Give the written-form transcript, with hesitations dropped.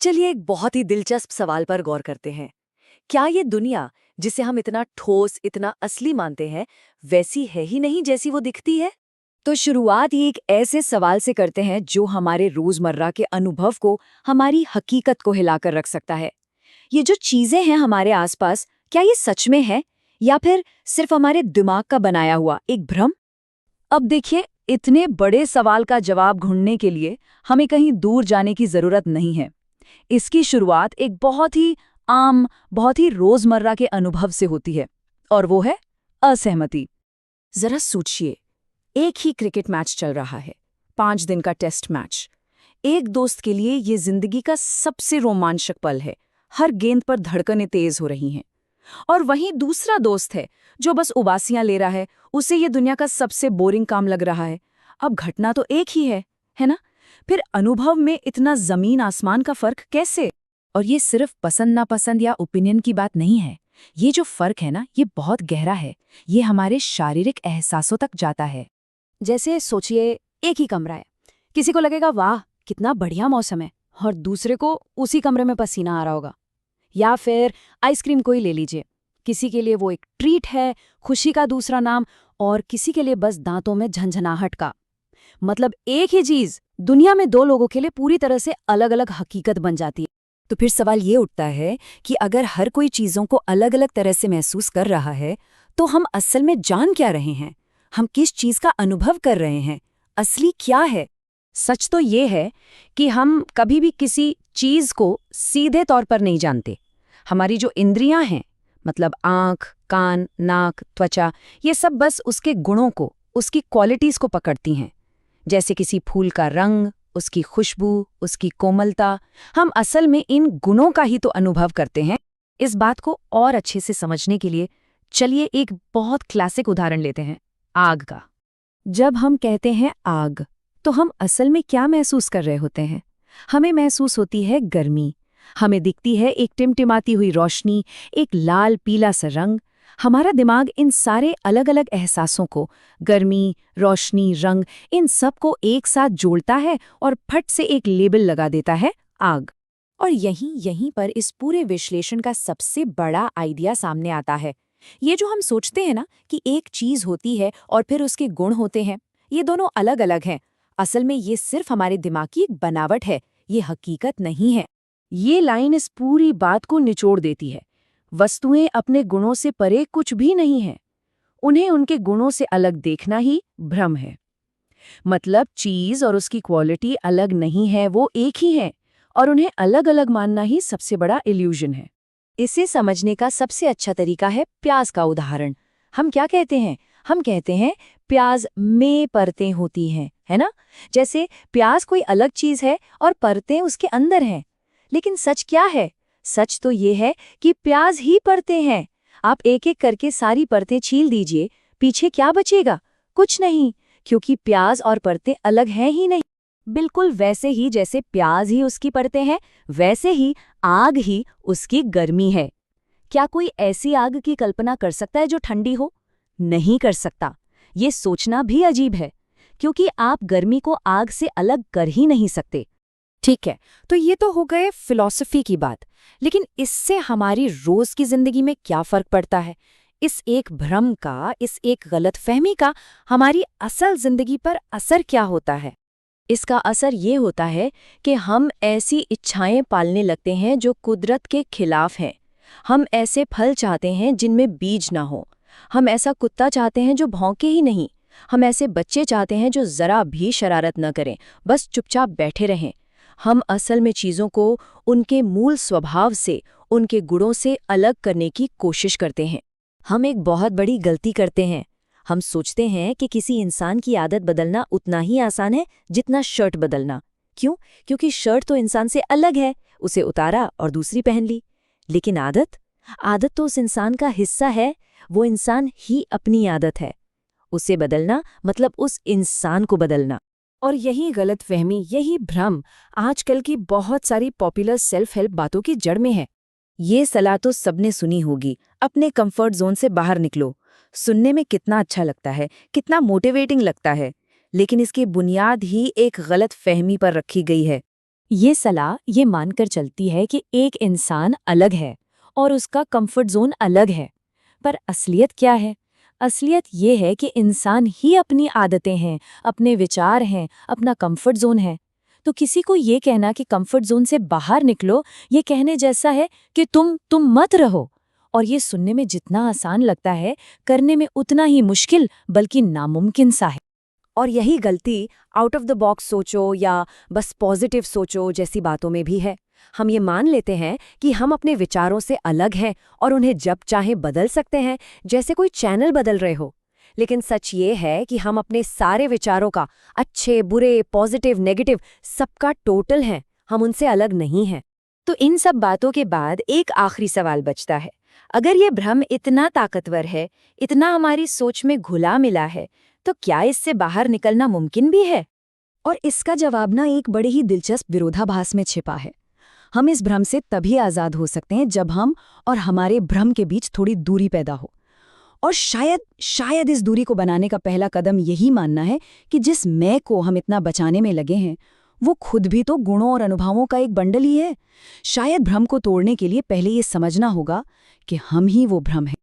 चलिए एक बहुत ही दिलचस्प सवाल पर गौर करते हैं। क्या ये दुनिया जिसे हम इतना ठोस, इतना असली मानते हैं, वैसी है ही नहीं जैसी वो दिखती है? तो शुरुआत ही एक ऐसे सवाल से करते हैं जो हमारे रोजमर्रा के अनुभव को, हमारी हकीकत को हिलाकर रख सकता है। ये जो चीजें हैं हमारे आसपास, क्या ये सच में है या फिर सिर्फ हमारे दिमाग का बनाया हुआ एक भ्रम? अब देखिए, इतने बड़े सवाल का जवाब ढूंढने के लिए हमें कहीं दूर जाने की जरूरत नहीं है। इसकी शुरुआत एक बहुत ही आम, बहुत ही रोजमर्रा के अनुभव से होती है, और वो है असहमति। जरा सोचिए, एक ही क्रिकेट मैच चल रहा है, 5 दिन का टेस्ट मैच। एक दोस्त के लिए ये जिंदगी का सबसे रोमांचक पल है, हर गेंद पर धड़कनें तेज हो रही हैं। और वहीं दूसरा दोस्त है जो बस उबासियां ले रहा है, उसे ये दुनिया का सबसे बोरिंग काम लग रहा है। अब घटना तो एक ही है ना? फिर अनुभव में इतना जमीन आसमान का फर्क कैसे? और ये सिर्फ पसंद नापसंद या ओपिनियन की बात नहीं है। ये जो फर्क है ना, ये बहुत गहरा है। ये हमारे शारीरिक एहसासों तक जाता है। जैसे सोचिए, एक ही कमरा है, किसी को लगेगा वाह कितना बढ़िया मौसम है, और दूसरे को उसी कमरे में पसीना आ रहा होगा। या फिर आइसक्रीम को ही ले लीजिए, किसी के लिए वो एक ट्रीट है, खुशी का दूसरा नाम, और किसी के लिए बस दांतों में झंझनाहट का। मतलब एक ही चीज दुनिया में दो लोगों के लिए पूरी तरह से अलग अलग हकीकत बन जाती है। तो फिर सवाल ये उठता है कि अगर हर कोई चीजों को अलग अलग तरह से महसूस कर रहा है, तो हम असल में जान क्या रहे हैं? हम किस चीज का अनुभव कर रहे हैं? असली क्या है? सच तो ये है कि हम कभी भी किसी चीज को सीधे तौर पर नहीं जानते। हमारी जो इंद्रियां हैं, मतलब आंख, कान, नाक, त्वचा, ये सब बस उसके गुणों को, उसकी क्वालिटीज को पकड़ती हैं। जैसे किसी फूल का रंग, उसकी खुशबू, उसकी कोमलता, हम असल में इन गुणों का ही तो अनुभव करते हैं। इस बात को और अच्छे से समझने के लिए चलिए एक बहुत क्लासिक उदाहरण लेते हैं, आग का। जब हम कहते हैं आग, तो हम असल में क्या महसूस कर रहे होते हैं? हमें महसूस होती है गर्मी, हमें दिखती है एक टिमटिमाती हुई रोशनी, एक लाल पीला सा रंग। हमारा दिमाग इन सारे अलग अलग एहसासों को, गर्मी, रोशनी, रंग, इन सब को एक साथ जोड़ता है और फट से एक लेबल लगा देता है, आग। और यहीं पर इस पूरे विश्लेषण का सबसे बड़ा आइडिया सामने आता है। ये जो हम सोचते हैं ना कि एक चीज होती है और फिर उसके गुण होते हैं, ये दोनों अलग अलग हैं। असल में ये सिर्फ हमारे दिमाग की एक बनावट है, ये हकीकत नहीं है। ये लाइन इस पूरी बात को निचोड़ देती है। वस्तुएं अपने गुणों से परे कुछ भी नहीं है। उन्हें उनके गुणों से अलग देखना ही भ्रम है। मतलब चीज और उसकी क्वालिटी अलग नहीं है, वो एक ही है, और उन्हें अलग अलग मानना ही सबसे बड़ा इल्यूजन है। इसे समझने का सबसे अच्छा तरीका है प्याज का उदाहरण। हम क्या कहते हैं? हम कहते हैं प्याज में परतें होती हैं, है ना? जैसे प्याज कोई अलग चीज है और परतें उसके अंदर हैं। लेकिन सच क्या है? सच तो ये है कि प्याज ही परतें हैं। आप एक एक करके सारी परतें छील दीजिए, पीछे क्या बचेगा? कुछ नहीं, क्योंकि प्याज और परतें अलग हैं ही नहीं। बिल्कुल वैसे ही जैसे प्याज ही उसकी परतें हैं, वैसे ही आग ही उसकी गर्मी है। क्या कोई ऐसी आग की कल्पना कर सकता है जो ठंडी हो? नहीं कर सकता। ये सोचना भी अजीब है, क्योंकि आप गर्मी को आग से अलग कर ही नहीं सकते। ठीक है, तो ये तो हो गए फिलॉसफी की बात, लेकिन इससे हमारी रोज की जिंदगी में क्या फर्क पड़ता है? इस एक भ्रम का, इस एक गलतफहमी का हमारी असल जिंदगी पर असर क्या होता है? इसका असर ये होता है कि हम ऐसी इच्छाएं पालने लगते हैं जो कुदरत के खिलाफ हैं। हम ऐसे फल चाहते हैं जिनमें बीज ना हो। हम ऐसा कुत्ता चाहते हैं जो भौंके ही नहीं। हम ऐसे बच्चे चाहते हैं जो जरा भी शरारत न करें, बस चुपचाप बैठे रहें। हम असल में चीज़ों को उनके मूल स्वभाव से, उनके गुणों से अलग करने की कोशिश करते हैं। हम एक बहुत बड़ी गलती करते हैं। हम सोचते हैं कि किसी इंसान की आदत बदलना उतना ही आसान है जितना शर्ट बदलना। क्यों? क्योंकि शर्ट तो इंसान से अलग है, उसे उतारा और दूसरी पहन ली। लेकिन आदत तो उस इंसान का हिस्सा है, वो इंसान ही अपनी आदत है। उसे बदलना मतलब उस इंसान को बदलना। और यही गलतफहमी, यही भ्रम आजकल की बहुत सारी पॉपुलर सेल्फ हेल्प बातों की जड़ में है। ये सलाह तो सबने सुनी होगी, अपने कंफर्ट जोन से बाहर निकलो। सुनने में कितना अच्छा लगता है, कितना मोटिवेटिंग लगता है, लेकिन इसकी बुनियाद ही एक गलत फहमी पर रखी गई है। ये सलाह ये मानकर चलती है कि एक इंसान अलग है और उसका कंफर्ट जोन अलग है। पर असलियत क्या है? असलियत ये है कि इंसान ही अपनी आदतें हैं, अपने विचार हैं, अपना कंफर्ट जोन है। तो किसी को ये कहना कि कंफर्ट जोन से बाहर निकलो, ये कहने जैसा है कि तुम मत रहो। और ये सुनने में जितना आसान लगता है, करने में उतना ही मुश्किल बल्कि नामुमकिन सा है। और यही गलती आउट ऑफ द बॉक्स सोचो या बस पॉजिटिव सोचो जैसी बातों में भी है। हम ये मान लेते हैं कि हम अपने विचारों से अलग हैं और उन्हें जब चाहे बदल सकते हैं, जैसे कोई चैनल बदल रहे हो। लेकिन सच ये है कि हम अपने सारे विचारों का, अच्छे बुरे पॉजिटिव नेगेटिव, सबका टोटल हैं। हम उनसे अलग नहीं हैं। तो इन सब बातों के बाद एक आखिरी सवाल बचता है। अगर ये भ्रम इतना ताकतवर है, इतना हमारी सोच में घुला मिला है, तो क्या इससे बाहर निकलना मुमकिन भी है? और इसका जवाब ना एक बड़े ही दिलचस्प विरोधाभास में छिपा है। हम इस भ्रम से तभी आज़ाद हो सकते हैं जब हम और हमारे भ्रम के बीच थोड़ी दूरी पैदा हो। और शायद इस दूरी को बनाने का पहला कदम यही मानना है कि जिस मैं को हम इतना बचाने में लगे हैं, वो खुद भी तो गुणों और अनुभवों का एक बंडल ही है। शायद भ्रम को तोड़ने के लिए पहले ये समझना होगा कि हम ही वो भ्रम है।